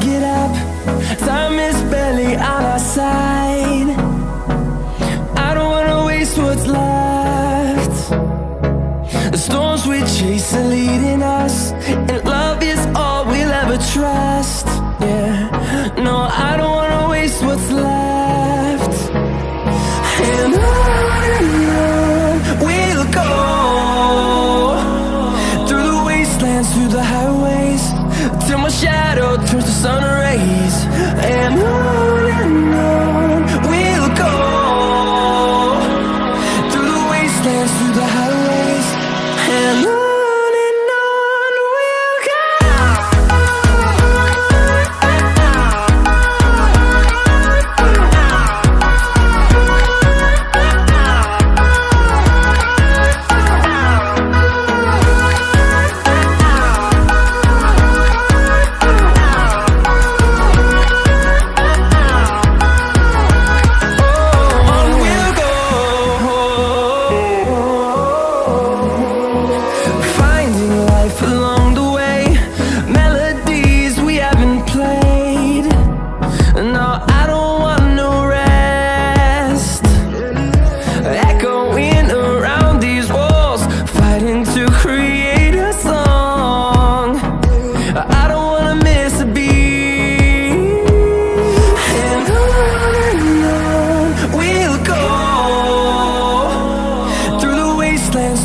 get up. Time is barely on our side. I don't wanna waste what's left. The storms we chase are leading us, and love is all we'll ever trust. Yeah, no, I don't wanna waste what's left. And on we'll go, through the wastelands, through the highways, till my shadow turns to sun rays. And on we'll go, through the wastelands, through the highways, and on we'll go.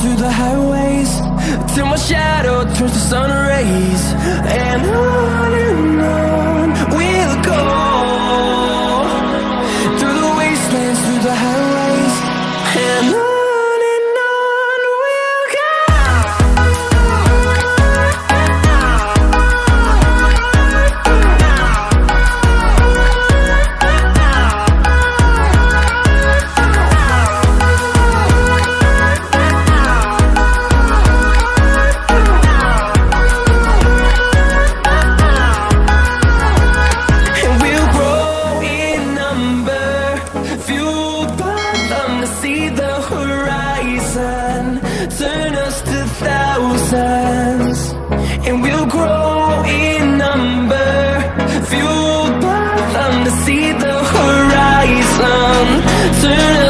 Through the highways, till my shadow turns to sun rays. And on we'll go, through the wastelands, through the highways, and on we'll go. Turn us to thousands, and we'll grow in number, fueled by them to see the horizon. Turn us